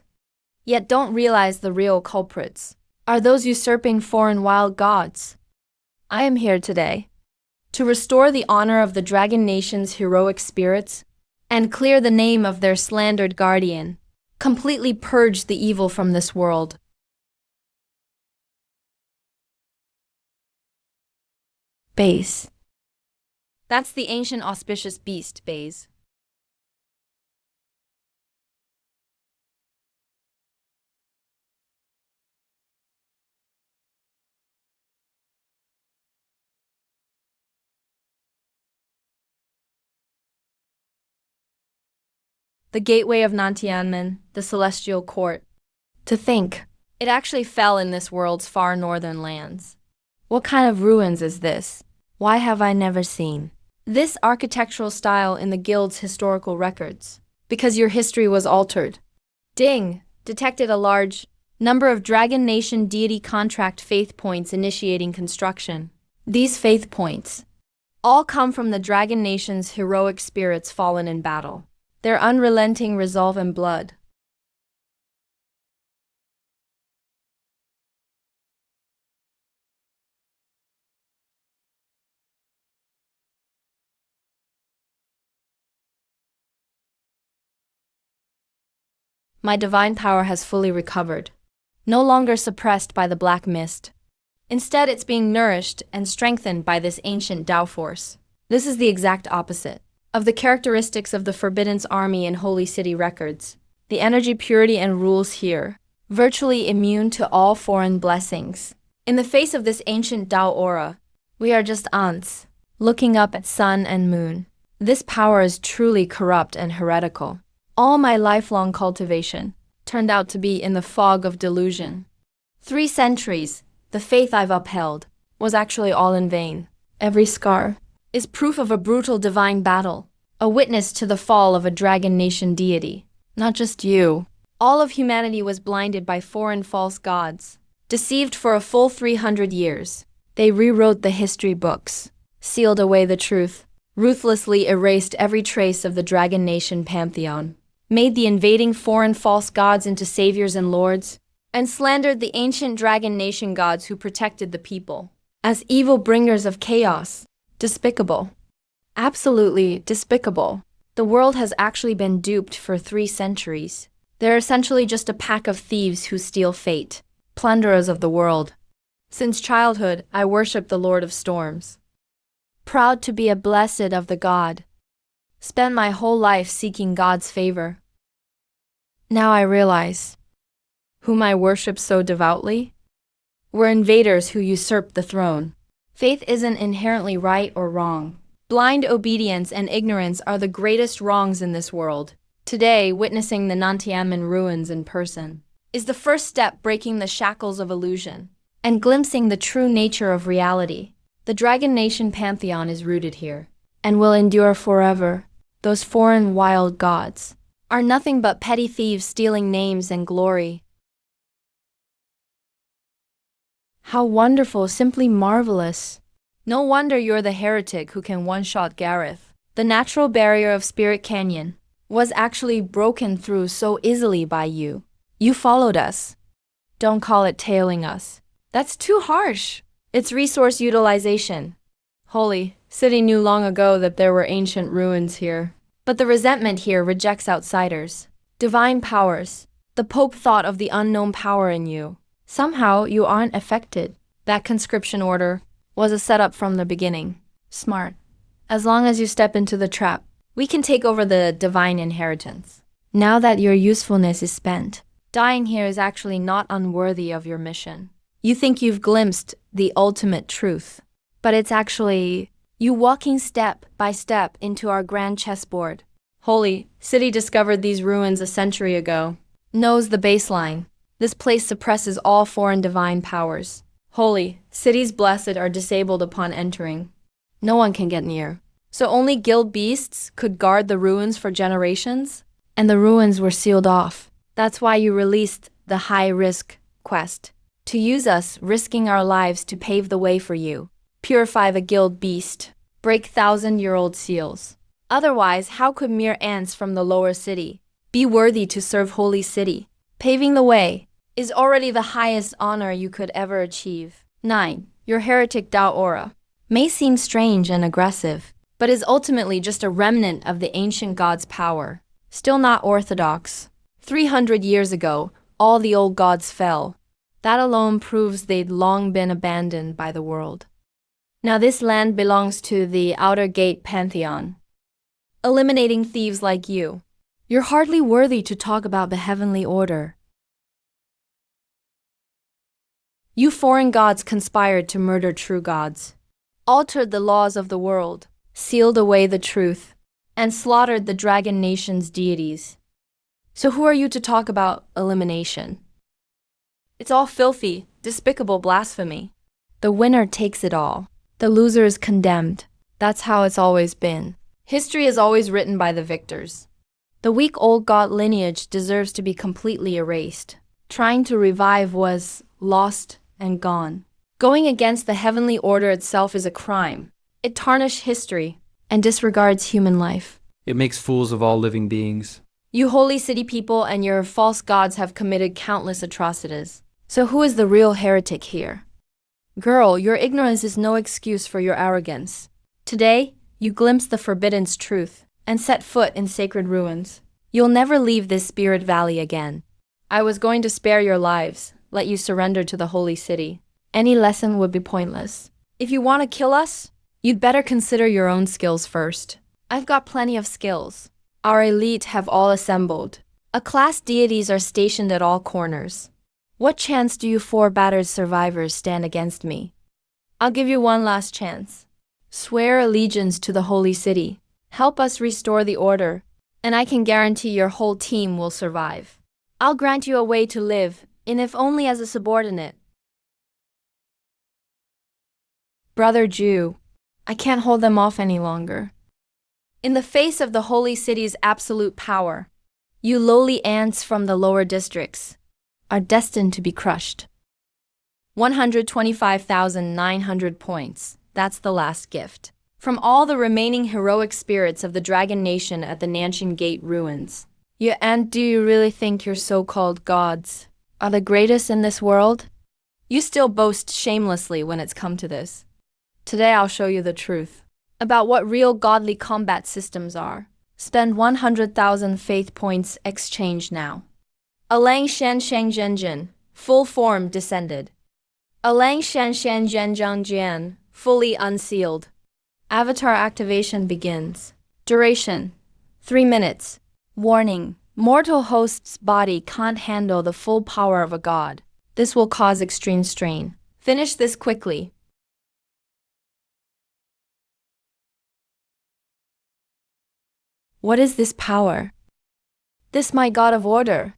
yet don't realize the real culprits are those usurping foreign wild gods. I am here today to restore the honor of the Dragon Nation's heroic spirits and clear the name of their slandered guardian. Completely purge the evil from this world. Base. That's the ancient auspicious beast, Base. The gateway of Nantianmen, the celestial court. To think, it actually fell in this world's far northern lands. What kind of ruins is this? Why have I never seen this architectural style in the guild's historical records? Because your history was altered. Ding! Detected a large number of Dragon Nation deity contract faith points initiating construction. These faith points all come from the Dragon Nation's heroic spirits fallen in battle. Their unrelenting resolve and blood. My divine power has fully recovered, no longer suppressed by the black mist. Instead, it's being nourished and strengthened by this ancient Tao force. This is the exact opposite of the characteristics of the Forbidden's army in Holy City records. The energy purity and rules here, virtually immune to all foreign blessings. In the face of this ancient Tao aura, We are just ants, looking up at sun and moon. This power is truly corrupt and heretical. All my lifelong cultivation turned out to be in the fog of delusion. 3 centuries, the faith I've upheld, was actually all in vain. Every scar is proof of a brutal divine battle, a witness to the fall of a dragon nation deity. Not just you. All of humanity was blinded by foreign false gods. Deceived for a full 300 years, they rewrote the history books, sealed away the truth, ruthlessly erased every trace of the dragon nation pantheon, made the invading foreign false gods into saviors and lords, and slandered the ancient dragon nation gods who protected the people as evil bringers of chaos. Despicable. Absolutely despicable. The world has actually been duped for 3 centuries. They're essentially just a pack of thieves who steal fate, plunderers of the world. Since childhood, I worship the Lord of Storms. Proud to be a blessed of the God. Spent my whole life seeking God's favor. Now I realize whom I worship so devoutly were invaders who usurped the throne. Faith isn't inherently right or wrong. Blind obedience and ignorance are the greatest wrongs in this world. Today, witnessing the Nantiamen ruins in person is the first step breaking the shackles of illusion and glimpsing the true nature of reality. The Dragon Nation pantheon is rooted here and will endure forever. Those foreign wild gods are nothing but petty thieves stealing names and glory. How wonderful, simply marvelous. No wonder you're the heretic who can one-shot Gareth. The natural barrier of Spirit Canyon was actually broken through so easily by you. You followed us. Don't call it tailing us. That's too harsh. It's resource utilization. Holy City knew long ago that there were ancient ruins here. But the resentment here rejects outsiders. Divine powers. The Pope thought of the unknown power in you. Somehow you aren't affected. That conscription order was a setup from the beginning. Smart. As long as you step into the trap, we can take over the divine inheritance. Now that your usefulness is spent, dying here is actually not unworthy of your mission. You think you've glimpsed the ultimate truth, but it's actually you walking step by step into our grand chessboard. Holy City discovered these ruins a century ago. Knows the baseline. This place suppresses all foreign divine powers. Holy City's blessed are disabled upon entering. No one can get near. So only guild beasts could guard the ruins for generations? And the ruins were sealed off. That's why you released the high-risk quest. To use us, risking our lives to pave the way for you. Purify the guild beast. Break 1,000-year-old seals. Otherwise, how could mere ants from the lower city be worthy to serve Holy City? Paving the way is already the highest honor you could ever achieve. 9. Your heretic doubt aura may seem strange and aggressive, but is ultimately just a remnant of the ancient god's power. Still not orthodox. 300 years ago, all the old gods fell. That alone proves they'd long been abandoned by the world. Now this land belongs to the Outer Gate Pantheon, eliminating thieves like you. You're hardly worthy to talk about the heavenly order. You foreign gods conspired to murder true gods, altered the laws of the world, sealed away the truth, and slaughtered the dragon nation's deities. So who are you to talk about elimination? It's all filthy, despicable blasphemy. The winner takes it all. The loser is condemned. That's how it's always been. History is always written by the victors. The weak old god lineage deserves to be completely erased. Trying to revive was lost and gone. Going against the heavenly order itself is a crime. It tarnishes history and disregards human life. It makes fools of all living beings. You Holy City people and your false gods have committed countless atrocities. So who is the real heretic here? Girl, your ignorance is no excuse for your arrogance. Today, you glimpse the forbidden's truth and set foot in sacred ruins. You'll never leave this spirit valley again. I was going to spare your lives, let you surrender to the Holy City. Any lesson would be pointless. If you want to kill us, you'd better consider your own skills first. I've got plenty of skills. Our elite have all assembled. A-class deities are stationed at all corners. What chance do you 4 battered survivors stand against me? I'll give you one last chance. Swear allegiance to the holy city. Help us restore the order, and I can guarantee your whole team will survive. I'll grant you a way to live, and if only as a subordinate. Brother Jew, I can't hold them off any longer. In the face of the holy city's absolute power, you lowly ants from the lower districts are destined to be crushed. 125,900 points, that's the last gift. From all the remaining heroic spirits of the Dragon Nation at the Nanshan Gate ruins. And do you really think your so-called gods are the greatest in this world? You still boast shamelessly when it's come to this. Today I'll show you the truth about what real godly combat systems are. Spend 100,000 faith points exchange now. Alang Shan Shang Zhenjian, full form descended. Alang Shan Shan Zhenjiang Jian, fully unsealed. Avatar activation begins. Duration: 3 minutes. Warning: mortal host's body can't handle the full power of a god. This will cause extreme strain. Finish this quickly. What is this power? This my god of order.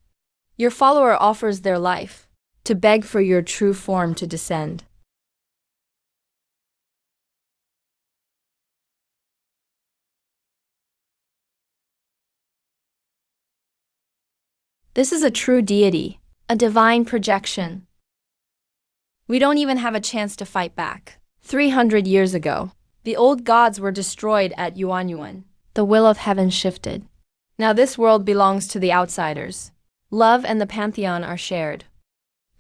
Your follower offers their life to beg for your true form to descend. This is a true deity, a divine projection. We don't even have a chance to fight back. 300 years ago, the old gods were destroyed at Yuanyuan. The will of heaven shifted. Now this world belongs to the outsiders. Love and the pantheon are shared.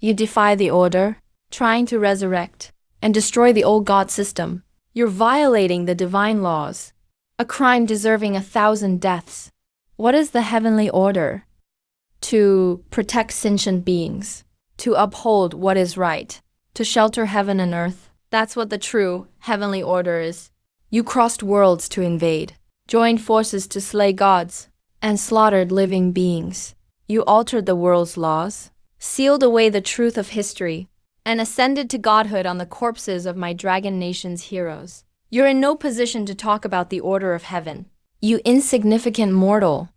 You defy the order, trying to resurrect and destroy the old god system. You're violating the divine laws, a crime deserving 1,000 deaths. What is the heavenly order? To protect sentient beings, to uphold what is right, to shelter heaven and earth. That's what the true heavenly order is. You crossed worlds to invade, joined forces to slay gods, and slaughtered living beings. You altered the world's laws, sealed away the truth of history, and ascended to godhood on the corpses of my Dragon Nation's heroes. You're in no position to talk about the order of heaven. You insignificant mortal.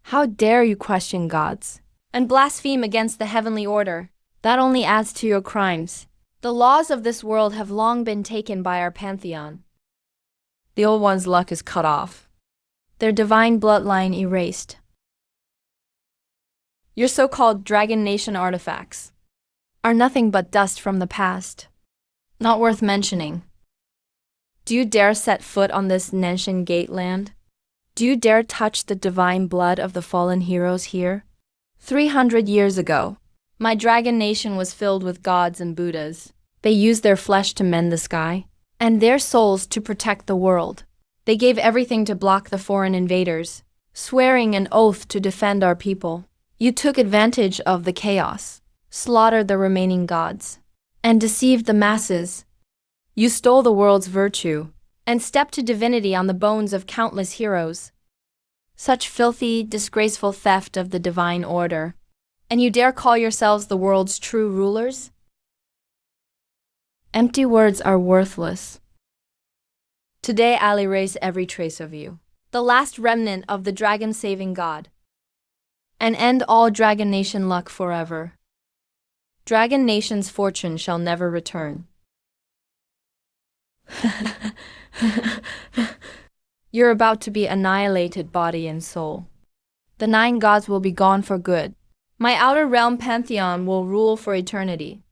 How dare you question gods and blaspheme against the heavenly order? That only adds to your crimes. The laws of this world have long been taken by our pantheon. The old one's luck is cut off, their divine bloodline erased. Your so-called Dragon Nation artifacts are nothing but dust from the past, not worth mentioning. Do you dare set foot on this Nanshan Gate land? Do you dare touch the divine blood of the fallen heroes here? 300 years ago, my Dragon Nation was filled with gods and Buddhas. They used their flesh to mend the sky, and their souls to protect the world. They gave everything to block the foreign invaders, swearing an oath to defend our people. You took advantage of the chaos, slaughtered the remaining gods, and deceived the masses. You stole the world's virtue, and stepped to divinity on the bones of countless heroes. Such filthy, disgraceful theft of the divine order. And you dare call yourselves the world's true rulers? Empty words are worthless. Today I'll erase every trace of you, the last remnant of the dragon-saving god, and end all Dragon Nation luck forever. Dragon Nation's fortune shall never return. You're about to be annihilated body and soul. The 9 gods will be gone for good. My outer realm pantheon will rule for eternity.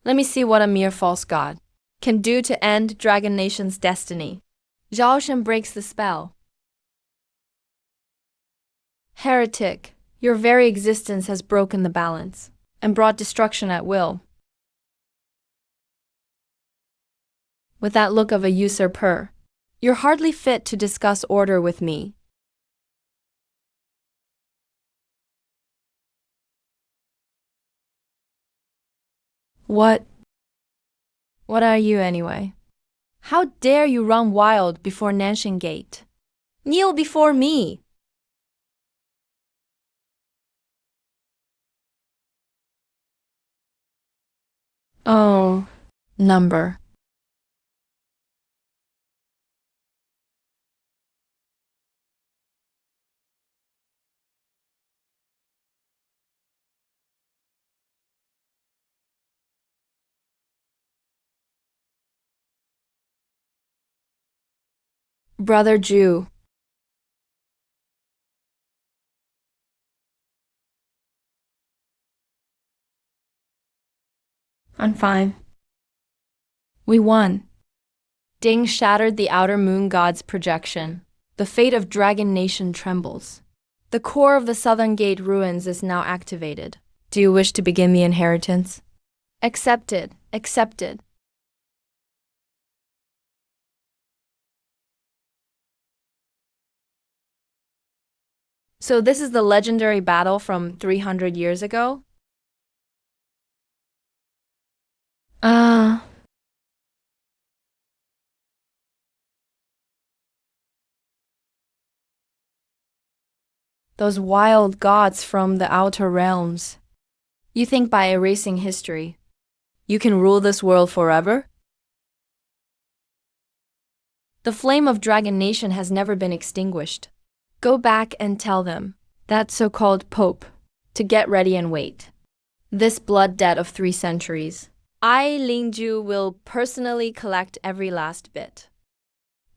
Let me see what a mere false god can do to end Dragon Nation's destiny. Zhao Shen breaks the spell. Heretic, your very existence has broken the balance and brought destruction at will. With that look of a usurper, you're hardly fit to discuss order with me. What are you anyway? How dare you run wild before Nanshan Gate? Kneel before me! Oh, number. Brother Jew. I'm fine. We won. Ding shattered the outer moon god's projection. The fate of Dragon Nation trembles. The core of the Southern Gate ruins is now activated. Do you wish to begin the inheritance? Accepted. Accepted. So this is the legendary battle from 300 years ago? Ah. Those wild gods from the outer realms. You think by erasing history, you can rule this world forever? The flame of Dragon Nation has never been extinguished. Go back and tell them, that so-called Pope, to get ready and wait. This blood debt of 3 centuries, I, Ling Ju, will personally collect every last bit.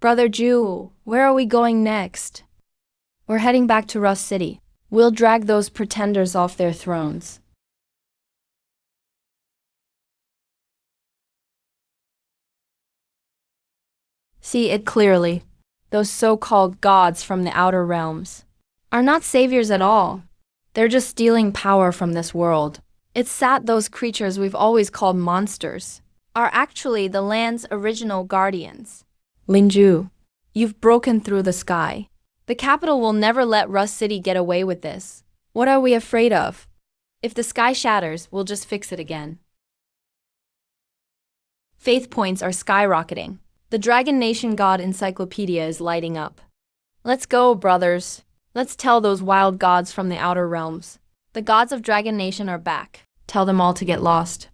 Brother Ju, where are we going next? We're heading back to Rust City. We'll drag those pretenders off their thrones. See it clearly. Those so-called gods from the outer realms are not saviors at all. They're just stealing power from this world. It's sad those creatures we've always called monsters are actually the land's original guardians. Linju, you've broken through the sky. The capital will never let Rust City get away with this. What are we afraid of? If the sky shatters, we'll just fix it again. Faith points are skyrocketing. The Dragon Nation God Encyclopedia is lighting up. Let's go, brothers. Let's tell those wild gods from the outer realms. The gods of Dragon Nation are back. Tell them all to get lost.